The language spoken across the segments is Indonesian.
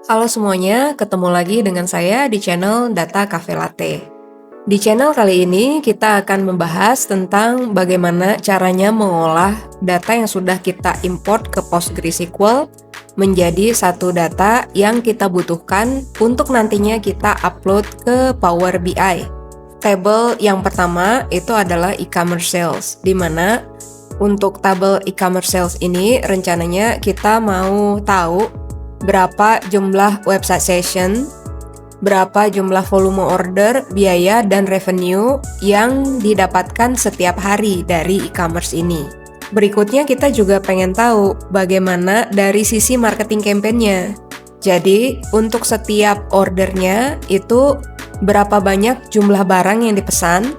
Halo semuanya, ketemu lagi dengan saya di channel Data Cafe Latte. Di channel kali ini kita akan membahas tentang bagaimana caranya mengolah data yang sudah kita import ke PostgreSQL menjadi satu data yang kita butuhkan untuk nantinya kita upload ke Power BI. Tabel yang pertama itu adalah e-commerce sales, di mana untuk tabel e-commerce sales ini rencananya kita mau tahu berapa jumlah website session, berapa jumlah volume order, biaya, dan revenue yang didapatkan setiap hari dari e-commerce ini. Berikutnya kita juga pengen tahu bagaimana dari sisi marketing campaign-nya. Jadi untuk setiap ordernya itu berapa banyak jumlah barang yang dipesan,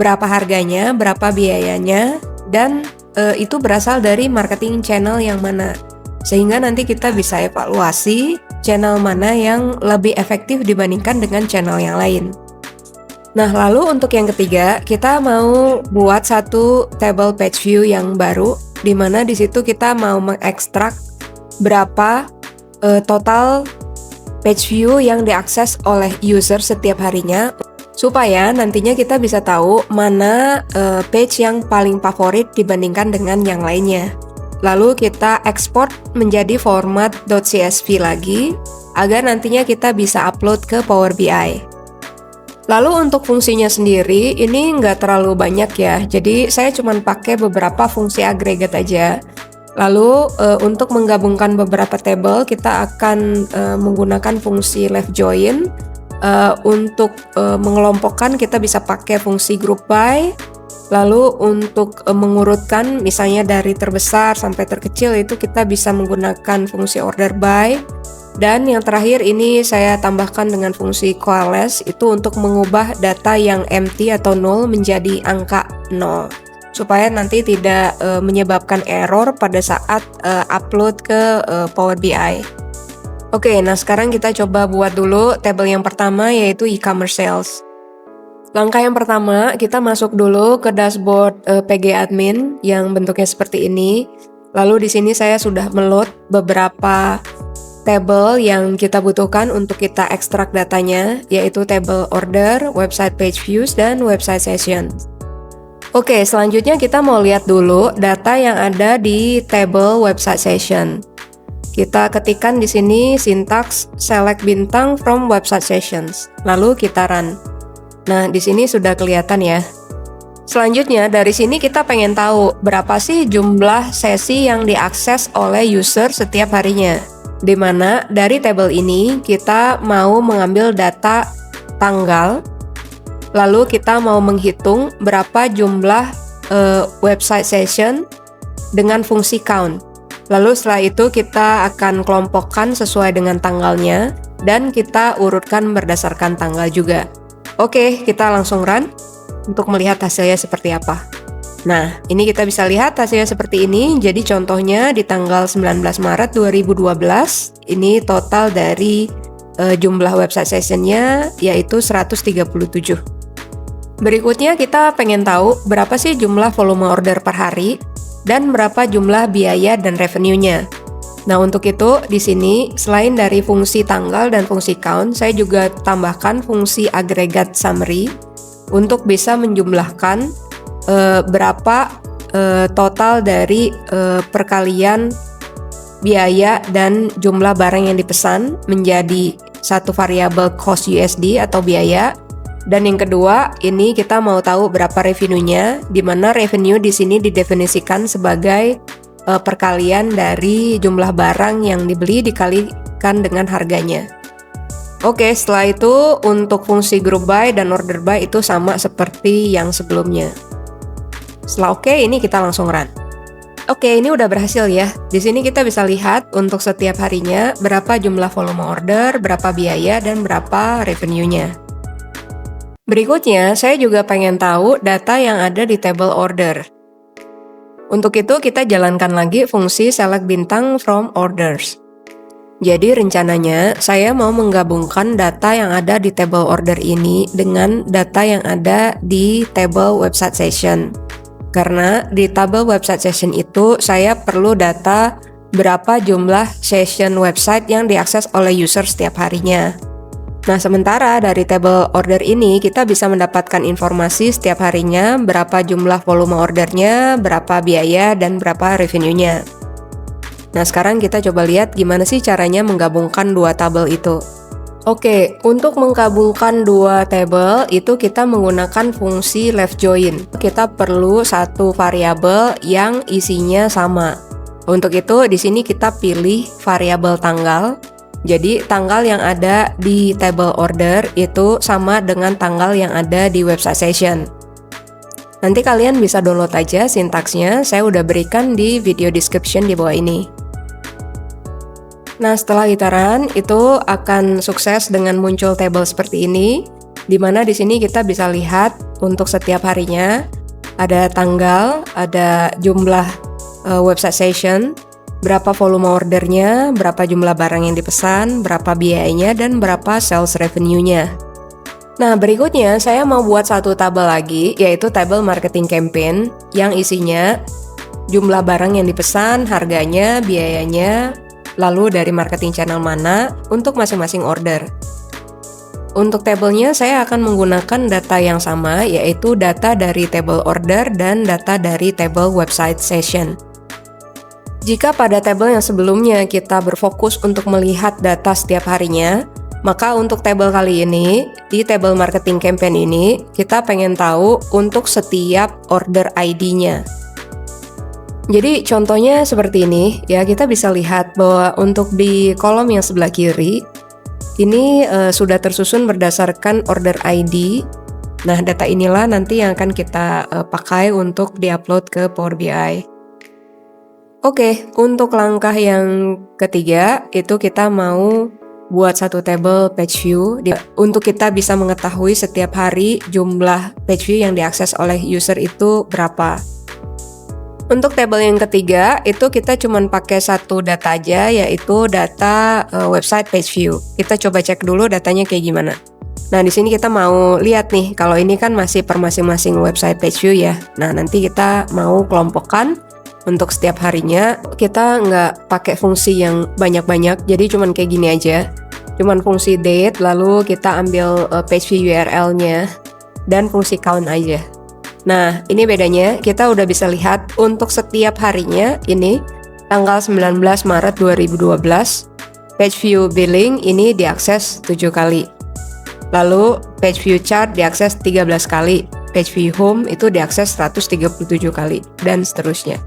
berapa harganya, berapa biayanya, dan itu berasal dari marketing channel yang mana. Sehingga nanti kita bisa evaluasi channel mana yang lebih efektif dibandingkan dengan channel yang lain. Nah, lalu untuk yang ketiga, kita mau buat satu table page view yang baru, di mana di situ kita mau mengekstrak berapa total page view yang diakses oleh user setiap harinya, supaya nantinya kita bisa tahu mana page yang paling favorit dibandingkan dengan yang lainnya. Lalu kita ekspor menjadi format .csv lagi, agar nantinya kita bisa upload ke Power BI. Lalu untuk fungsinya sendiri, ini nggak terlalu banyak ya, jadi saya cuma pakai beberapa fungsi agregat aja. Lalu untuk menggabungkan beberapa table, kita akan menggunakan fungsi left join. Untuk mengelompokkan kita bisa pakai fungsi group by. Lalu untuk mengurutkan misalnya dari terbesar sampai terkecil itu kita bisa menggunakan fungsi order by. Dan yang terakhir ini saya tambahkan dengan fungsi coalesce, itu untuk mengubah data yang empty atau null menjadi angka 0 supaya nanti tidak menyebabkan error pada saat upload ke Power BI. Oke, nah sekarang kita coba buat dulu tabel yang pertama, yaitu e-commerce sales. Langkah yang pertama, kita masuk dulu ke dashboard PG Admin yang bentuknya seperti ini. Lalu di sini saya sudah meload beberapa table yang kita butuhkan untuk kita ekstrak datanya, yaitu table order, website page views, dan website session. Oke, selanjutnya kita mau lihat dulu data yang ada di table website session. Kita ketikkan di sini sintaks select bintang from website sessions, lalu kita run. Nah, di sini sudah kelihatan ya. Selanjutnya, dari sini kita pengen tahu berapa sih jumlah sesi yang diakses oleh user setiap harinya. Di mana dari tabel ini kita mau mengambil data tanggal, lalu kita mau menghitung berapa jumlah website session dengan fungsi count. Lalu setelah itu kita akan kelompokkan sesuai dengan tanggalnya, dan kita urutkan berdasarkan tanggal juga. Oke, kita langsung run untuk melihat hasilnya seperti apa. Nah, ini kita bisa lihat hasilnya seperti ini. Jadi contohnya di tanggal 19 Maret 2012, ini total dari jumlah website sessionnya yaitu 137. Berikutnya kita pengen tahu berapa sih jumlah volume order per hari dan berapa jumlah biaya dan revenue-nya. Nah, untuk itu di sini selain dari fungsi tanggal dan fungsi count, saya juga tambahkan fungsi agregat summary untuk bisa menjumlahkan berapa total dari perkalian biaya dan jumlah barang yang dipesan menjadi satu variabel cost USD atau biaya. Dan yang kedua, ini kita mau tahu berapa revenue-nya, di mana revenue di sini didefinisikan sebagai perkalian dari jumlah barang yang dibeli dikalikan dengan harganya. Oke, setelah itu untuk fungsi group by dan order by itu sama seperti yang sebelumnya. Setelah oke, ini kita langsung run. Oke, ini udah berhasil ya. Di sini kita bisa lihat untuk setiap harinya berapa jumlah volume order, berapa biaya, dan berapa revenue-nya. Berikutnya, saya juga pengen tahu data yang ada di table order. Untuk itu kita jalankan lagi fungsi select bintang from orders. Jadi rencananya saya mau menggabungkan data yang ada di table order ini dengan data yang ada di table website session. Karena di table website session itu saya perlu data berapa jumlah session website yang diakses oleh user setiap harinya. Nah, sementara dari table order ini kita bisa mendapatkan informasi setiap harinya, berapa jumlah volume ordernya, berapa biaya, dan berapa revenue-nya. Nah, sekarang kita coba lihat gimana sih caranya menggabungkan dua tabel itu. Oke, untuk menggabungkan dua tabel itu kita menggunakan fungsi left join. Kita perlu satu variabel yang isinya sama. Untuk itu di sini kita pilih variabel tanggal. Jadi tanggal yang ada di table order itu sama dengan tanggal yang ada di website session. Nanti kalian bisa download aja sintaksnya, saya udah berikan di video description di bawah ini. Nah, setelah iteran itu akan sukses dengan muncul table seperti ini, di mana di sini kita bisa lihat untuk setiap harinya ada tanggal, ada jumlah website session, berapa volume ordernya, berapa jumlah barang yang dipesan, berapa biayanya, dan berapa sales revenue-nya. Nah, berikutnya saya mau buat satu tabel lagi, yaitu tabel marketing campaign yang isinya jumlah barang yang dipesan, harganya, biayanya, lalu dari marketing channel mana untuk masing-masing order. Untuk tabelnya saya akan menggunakan data yang sama, yaitu data dari table order dan data dari table website session. Jika pada tabel yang sebelumnya kita berfokus untuk melihat data setiap harinya, maka untuk tabel kali ini, di tabel marketing campaign ini, kita pengen tahu untuk setiap order ID-nya. Jadi contohnya seperti ini, ya kita bisa lihat bahwa untuk di kolom yang sebelah kiri, ini sudah tersusun berdasarkan order ID. Nah, data inilah nanti yang akan kita pakai untuk diupload ke Power BI. Oke, untuk langkah yang ketiga itu kita mau buat satu table page view untuk kita bisa mengetahui setiap hari jumlah page view yang diakses oleh user itu berapa. Untuk table yang ketiga itu kita cuma pakai satu data aja, yaitu data website page view. Kita coba cek dulu datanya kayak gimana. Nah, di sini kita mau lihat nih, kalau ini kan masih per masing-masing website page view ya. Nah, nanti kita mau kelompokkan. Untuk setiap harinya, kita nggak pakai fungsi yang banyak-banyak, jadi cuman kayak gini aja. Cuman fungsi date, lalu kita ambil page view URL-nya, dan fungsi count aja. Nah, ini bedanya, kita udah bisa lihat untuk setiap harinya, ini tanggal 19 Maret 2012, page view billing ini diakses 7 kali. Lalu, page view chart diakses 13 kali, page view home itu diakses 137 kali, dan seterusnya.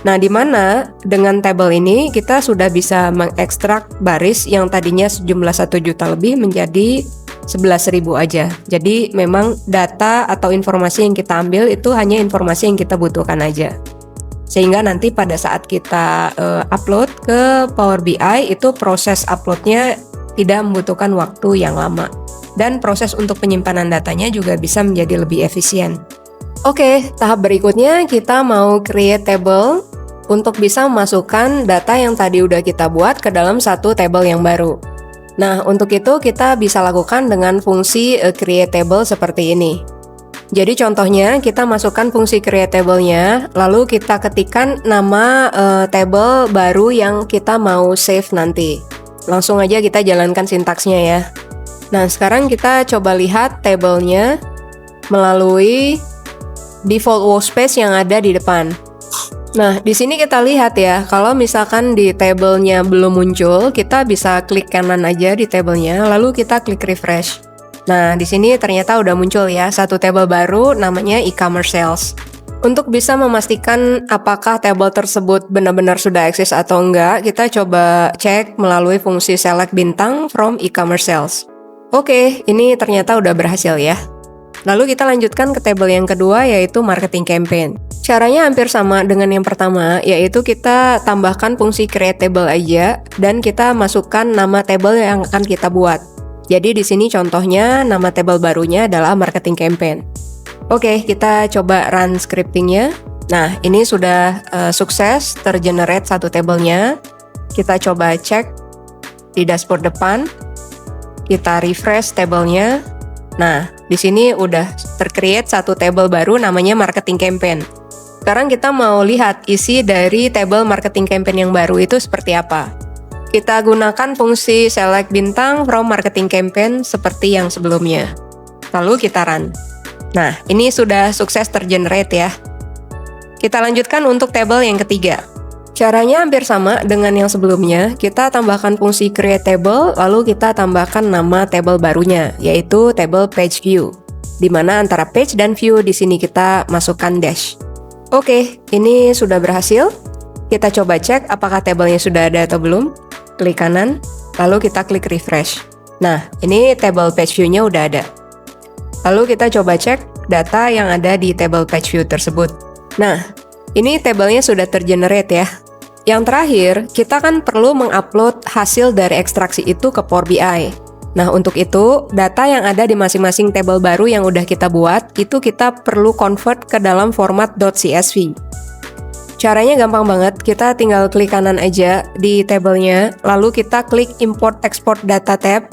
Nah, di mana dengan tabel ini kita sudah bisa mengekstrak baris yang tadinya sejumlah 1 juta lebih menjadi 11.000 aja. Jadi memang data atau informasi yang kita ambil itu hanya informasi yang kita butuhkan aja. Sehingga nanti pada saat kita upload ke Power BI itu proses uploadnya tidak membutuhkan waktu yang lama. Dan proses untuk penyimpanan datanya juga bisa menjadi lebih efisien. Oke, tahap berikutnya kita mau create table untuk bisa memasukkan data yang tadi udah kita buat ke dalam satu table yang baru. Nah, untuk itu kita bisa lakukan dengan fungsi create table seperti ini. Jadi contohnya kita masukkan fungsi create table-nya, lalu kita ketikkan nama table baru yang kita mau save nanti. Langsung aja kita jalankan sintaksnya ya. Nah, sekarang kita coba lihat tabelnya melalui default workspace yang ada di depan. Nah, di sini kita lihat ya, kalau misalkan di tabelnya belum muncul, kita bisa klik kanan aja di tabelnya, lalu kita klik refresh. Nah, di sini ternyata udah muncul ya, satu table baru namanya e-commerce sales. Untuk bisa memastikan apakah table tersebut benar-benar sudah eksis atau enggak, kita coba cek melalui fungsi select bintang from e-commerce sales. Oke, ini ternyata udah berhasil ya. Lalu kita lanjutkan ke table yang kedua, yaitu marketing campaign. Caranya hampir sama dengan yang pertama, yaitu kita tambahkan fungsi create table aja dan kita masukkan nama table yang akan kita buat. Jadi di sini contohnya nama table barunya adalah marketing campaign. Oke, kita coba run scriptingnya. Nah, ini sudah sukses tergenerate satu tablenya. Kita coba cek di dashboard depan. Kita refresh tablenya. Nah, di sini udah tercreate satu table baru namanya marketing campaign. Sekarang kita mau lihat isi dari table marketing campaign yang baru itu seperti apa. Kita gunakan fungsi select bintang from marketing campaign seperti yang sebelumnya. Lalu kita run. Nah, ini sudah sukses tergenerate ya. Kita lanjutkan untuk table yang ketiga. Caranya hampir sama dengan yang sebelumnya. Kita tambahkan fungsi create table, lalu kita tambahkan nama table barunya, yaitu table page view. Di mana antara page dan view di sini kita masukkan dash. Oke, ini sudah berhasil. Kita coba cek apakah tabelnya sudah ada atau belum. Klik kanan, lalu kita klik refresh. Nah, ini table page view-nya udah ada. Lalu kita coba cek data yang ada di table page view tersebut. Nah, ini tabelnya sudah tergenerate ya. Yang terakhir, kita kan perlu mengupload hasil dari ekstraksi itu ke Power BI. Nah, untuk itu, data yang ada di masing-masing table baru yang udah kita buat, itu kita perlu convert ke dalam format .csv. Caranya gampang banget, kita tinggal klik kanan aja di tabelnya, lalu kita klik import export data tab,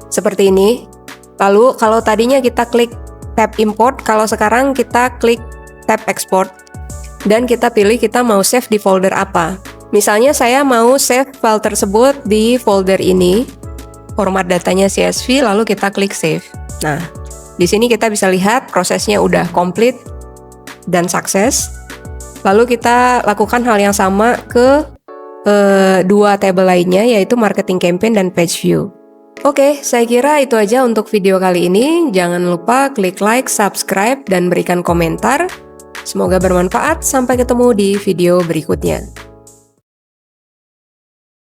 seperti ini. Lalu kalau tadinya kita klik tab import, kalau sekarang kita klik tab export, dan kita pilih kita mau save di folder apa. Misalnya saya mau save file tersebut di folder ini, format datanya CSV, lalu kita klik save. Nah, di sini kita bisa lihat prosesnya udah komplit dan sukses. Lalu kita lakukan hal yang sama ke dua table lainnya, yaitu marketing campaign dan page view. Oke, saya kira itu aja untuk video kali ini. Jangan lupa klik like, subscribe, dan berikan komentar. Semoga bermanfaat. Sampai ketemu di video berikutnya.